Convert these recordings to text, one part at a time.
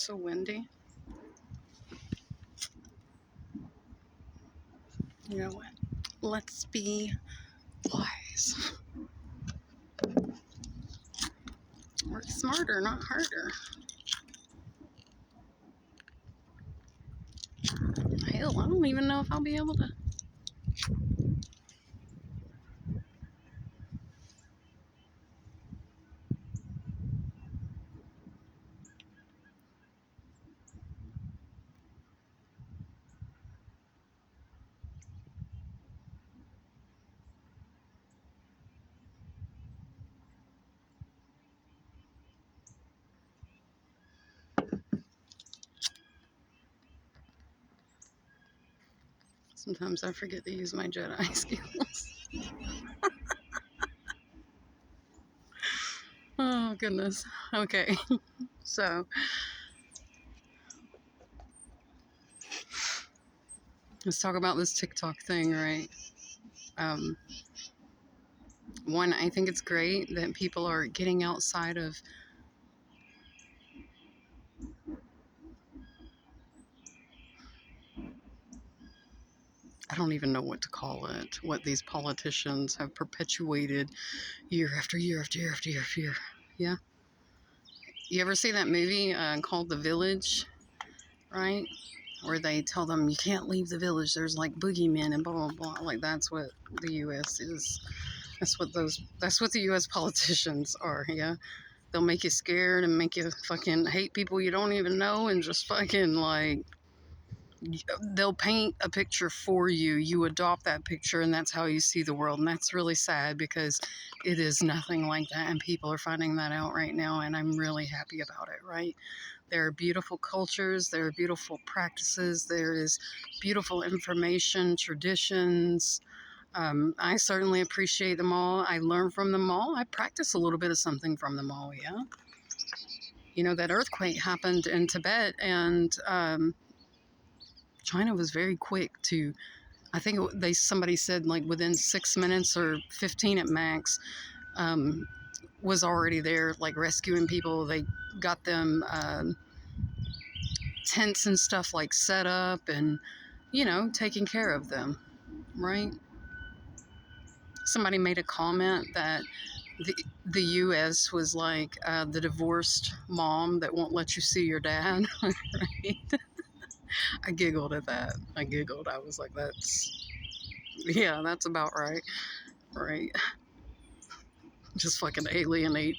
so windy. You know what? Let's be wise. Work smarter, not harder. Hell, I don't even know if I'll be able to. Sometimes I forget to use my Jedi skills. Oh, goodness. Okay. So, let's talk about this TikTok thing, right? Um, One, I think it's great that people are getting outside of I don't even know what to call it, what these politicians have perpetuated year after year after year after year after year. Yeah. You ever see that movie called The Village, right? Where they tell them you can't leave the village. There's like boogeymen and blah blah blah. Like that's what the U.S. is. That's what the U.S. politicians are. Yeah, they'll make you scared and make you fucking hate people you don't even know and just fucking like they'll paint a picture for you. You adopt that picture, and that's how you see the world. And that's really sad because it is nothing like that, and people are finding that out right now. And I'm really happy about it. Right? There are beautiful cultures, there are beautiful practices, there is beautiful information, traditions. I certainly appreciate them all. I learn from them all. I practice a little bit of something from them all, yeah. You know, that earthquake happened in Tibet, and China was very quick to, I think somebody said like within 6 minutes or 15 at max, was already there, like rescuing people. They got them tents and stuff like set up and, you know, taking care of them, right? Somebody made a comment that the U.S. was like the divorced mom that won't let you see your dad, right? I giggled at that. I giggled. I was like, yeah, that's about right, right? Just fucking alienate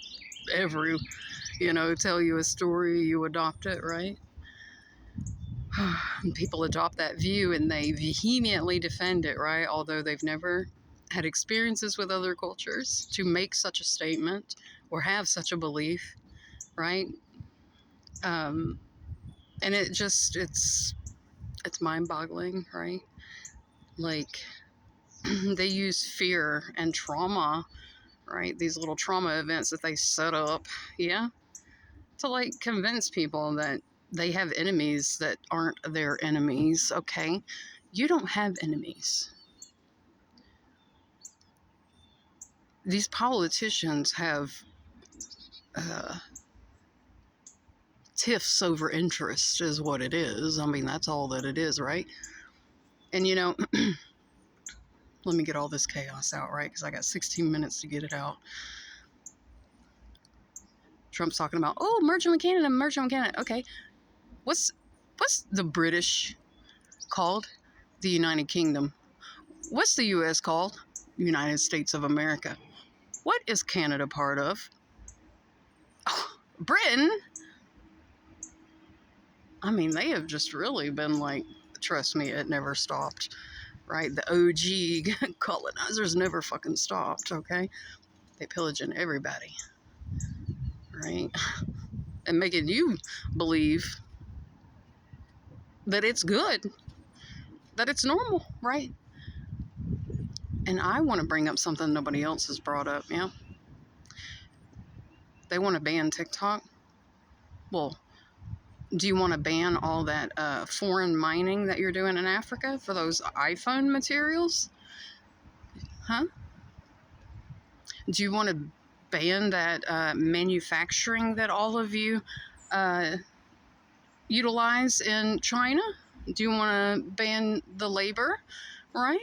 tell you a story, you adopt it, right? And people adopt that view and they vehemently defend it, right? Although they've never had experiences with other cultures to make such a statement or have such a belief, right? And it's mind-boggling, right? Like they use fear and trauma, right? These little trauma events that they set up, yeah, to like convince people that they have enemies that aren't their enemies. Okay, you don't have enemies. These politicians have tiffs over interest is what it is. I mean, that's all that it is, right? And let me get all this chaos out, right? Because I got 16 minutes to get it out. Trump's talking about, oh, merging with Canada. Okay, what's the British called? The United Kingdom. What's the U.S. called? United States of America. What is Canada part of? Oh, Britain. I mean, they have just really been like, trust me, it never stopped, right? The OG colonizers never fucking stopped, okay? They pillaging everybody, right? And making you believe that it's good, that it's normal, right? And I want to bring up something nobody else has brought up, yeah? They want to ban TikTok. Well, do you want to ban all that foreign mining that you're doing in Africa for those iPhone materials? Huh? Do you want to ban that manufacturing that all of you utilize in China? Do you want to ban the labor, right,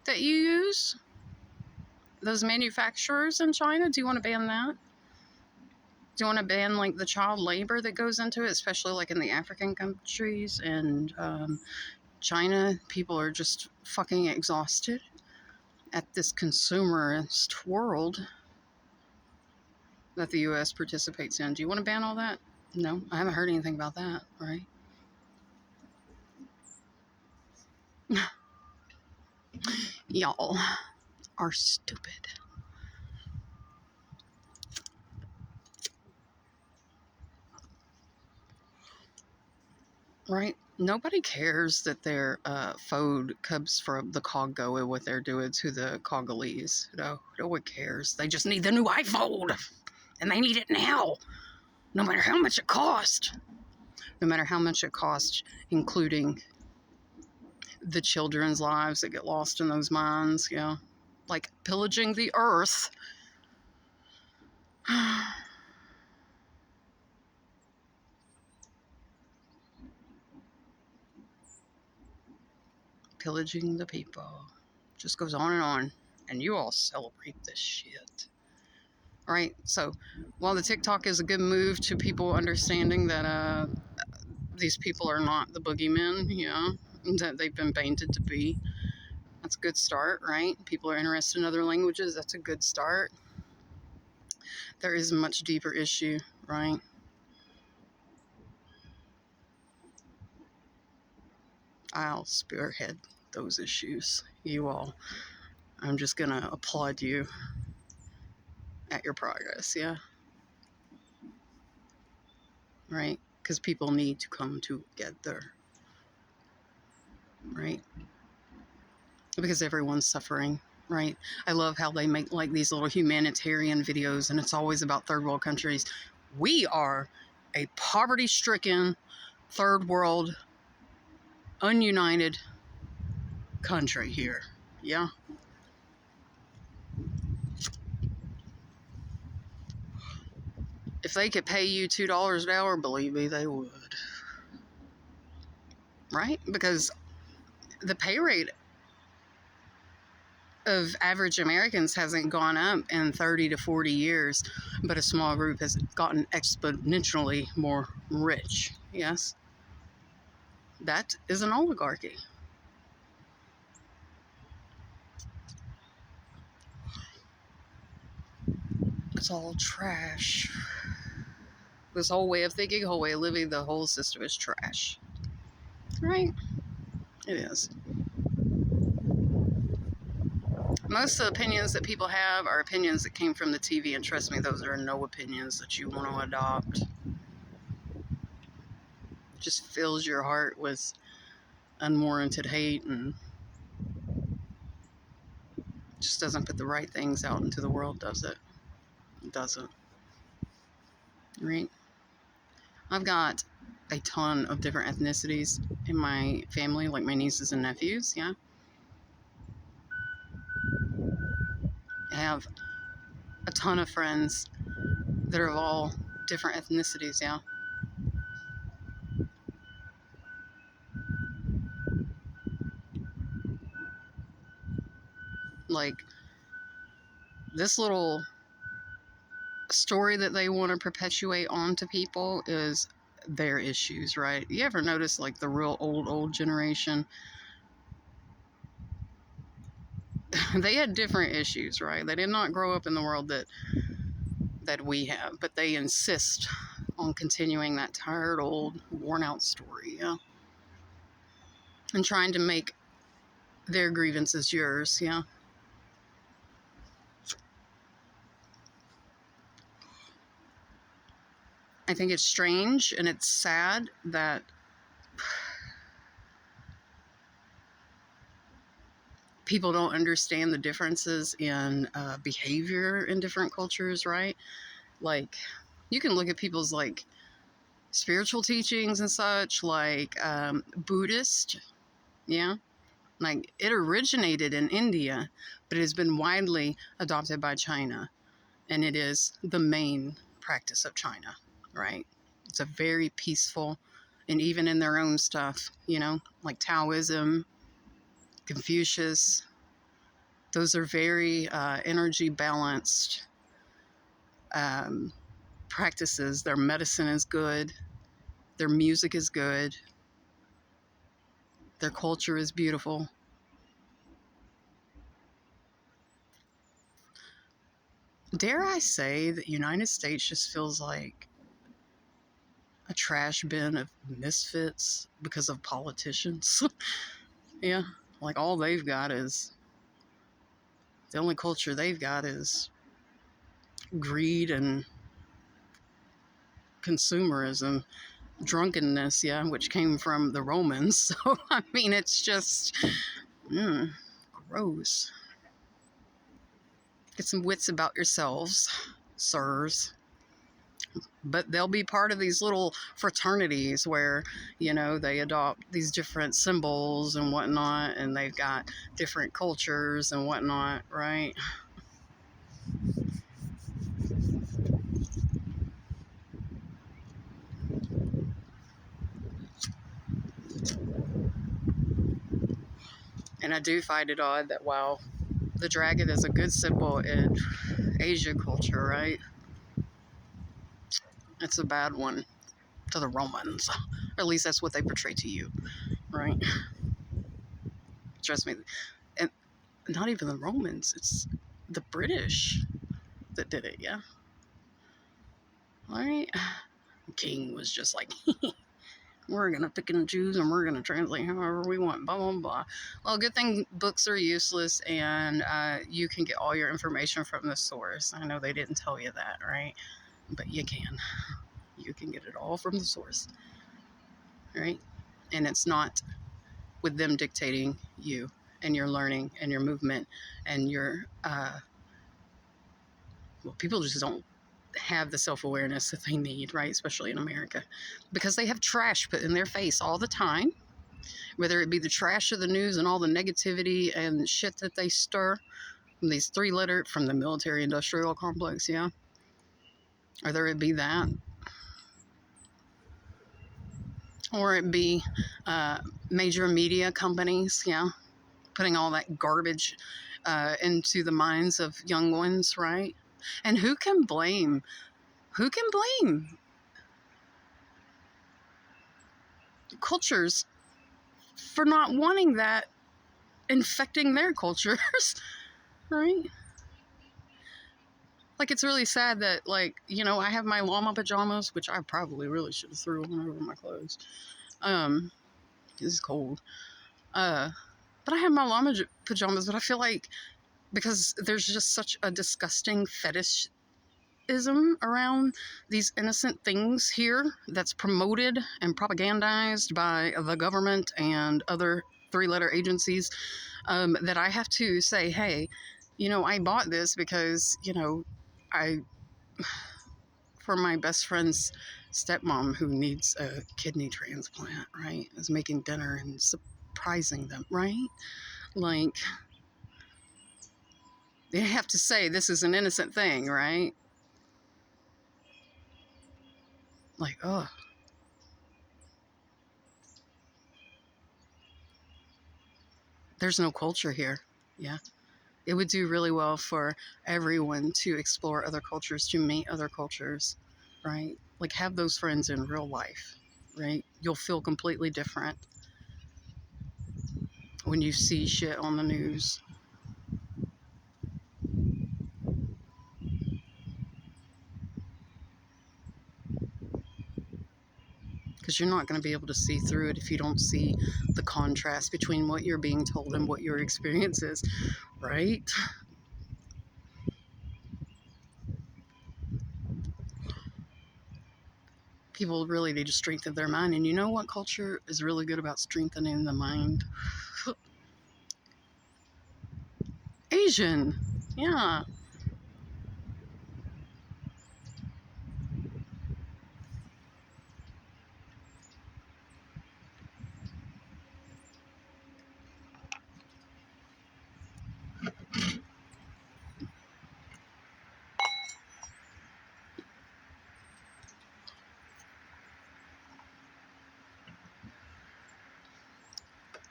that you use? Those manufacturers in China, do you want to ban that? Do you want to ban like the child labor that goes into it, especially like in the African countries and China? People are just fucking exhausted at this consumerist world that the U.S. participates in. Do you want to ban all that? No, I haven't heard anything about that, right? Y'all are stupid. Right? Nobody cares that their food comes from the Congo and what they're doing to the Congolese. No one cares. They just need the new iPhone, and they need it now, no matter how much it costs. No matter how much it costs, including the children's lives that get lost in those mines. Yeah, like pillaging the earth. Pillaging the people. Just goes on and on. And you all celebrate this shit. All right, so while the TikTok is a good move to people understanding that these people are not the boogeymen, yeah, that they've been painted to be, that's a good start, right? People are interested in other languages, that's a good start. There is a much deeper issue, right? I'll spearhead those issues. You all, I'm just gonna applaud you at your progress, yeah? Right? Because people need to come together, right? Because everyone's suffering, right? I love how they make like these little humanitarian videos and it's always about third world countries. We are a poverty-stricken, third world, ununited country here, yeah? If they could pay you $2 an hour, believe me, they would. Right? Because the pay rate of average Americans hasn't gone up in 30 to 40 years, but a small group has gotten exponentially more rich. Yes? That is an oligarchy. It's all trash. This whole way of thinking, whole way of living, the whole system is trash. Right? It is. Most of the opinions that people have are opinions that came from the TV, and trust me, those are no opinions that you want to adopt. It just fills your heart with unwarranted hate and just doesn't put the right things out into the world, does it? It doesn't. Right? I've got a ton of different ethnicities in my family, like my nieces and nephews, yeah? I have a ton of friends that are of all different ethnicities, yeah? Like, this little story that they want to perpetuate onto people is their issues, right? You ever notice, like, the real old generation? They had different issues, right? They did not grow up in the world that we have, but they insist on continuing that tired, old, worn-out story, yeah? And trying to make their grievances yours, yeah? I think it's strange and it's sad that people don't understand the differences in behavior in different cultures, right? Like, you can look at people's, like, spiritual teachings and such, like Buddhist, yeah? Like, it originated in India, but it has been widely adopted by China, and it is the main practice of China, right? It's a very peaceful, and even in their own stuff, like Taoism, Confucius, those are very energy balanced um, practices. Their medicine is good, their music is good, their culture is beautiful. Dare I say that United States just feels like a trash bin of misfits because of politicians. Yeah, like all they've got is, the only culture they've got is greed and consumerism, drunkenness, yeah, which came from the Romans. So, I mean, it's just gross. Get some wits about yourselves, sirs. But they'll be part of these little fraternities where, they adopt these different symbols and whatnot, and they've got different cultures and whatnot, right? And I do find it odd that while the dragon is a good symbol in Asia culture, right? It's a bad one to the Romans. Or at least that's what they portray to you, right? Trust me. And not even the Romans, it's the British that did it, yeah? Right? The king was just like, we're going to pick and choose and we're going to translate however we want, blah, blah, blah. Well, good thing books are useless and you can get all your information from the source. I know they didn't tell you that, right? But you can. You can get it all from the source, right? And it's not with them dictating you and your learning and your movement and your, people just don't have the self-awareness that they need, right? Especially in America, because they have trash put in their face all the time, whether it be the trash of the news and all the negativity and shit that they stir from these from the military industrial complex, yeah? Or there it be that, or it be major media companies, yeah, putting all that garbage into the minds of young ones, right? And who can blame cultures for not wanting that infecting their cultures? Right? Like, it's really sad that, like, I have my llama pajamas, which I probably really should have threw on over my clothes. It's cold. But I have my llama pajamas, but I feel like because there's just such a disgusting fetishism around these innocent things here that's promoted and propagandized by the government and other three-letter agencies, that I have to say, hey, I bought this because, I, for my best friend's stepmom who needs a kidney transplant, right, is making dinner and surprising them, right? Like, they have to say this is an innocent thing, right? Like, oh, there's no culture here. Yeah. It would do really well for everyone to explore other cultures, to meet other cultures, right? Like, have those friends in real life, right? You'll feel completely different when you see shit on the news. Because you're not going to be able to see through it if you don't see the contrast between what you're being told and what your experience is, right? People really need to strengthen their mind. And you know what culture is really good about strengthening the mind? Asian. Yeah.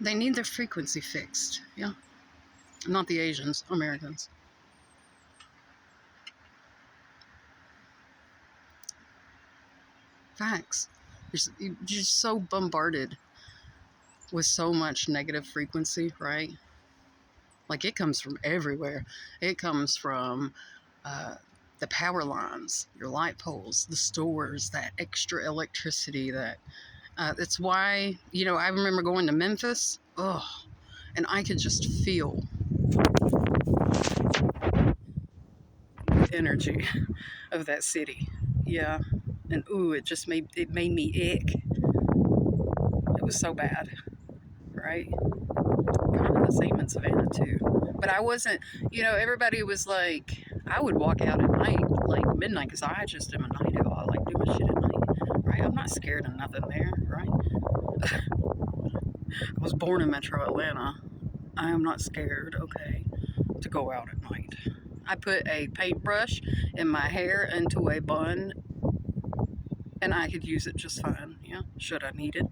They need their frequency fixed. Yeah. Not the Asians, Americans. Facts. You're just so bombarded with so much negative frequency, right? Like it comes from everywhere. It comes from uh, the power lines, your light poles, the stores, that extra electricity. That's why, I remember going to Memphis. Oh, and I could just feel the energy of that city. Yeah, and ooh, it made me ick. It was so bad, right? Kind of the same in Savannah too. But I wasn't, everybody was like, I would walk out at night, like midnight, because I just am a night owl. I like doing shit at night, right? I'm not scared of nothing there, right? I was born in Metro Atlanta. I am not scared, okay, to go out at night. I put a paintbrush in my hair into a bun, and I could use it just fine, yeah, should I need it.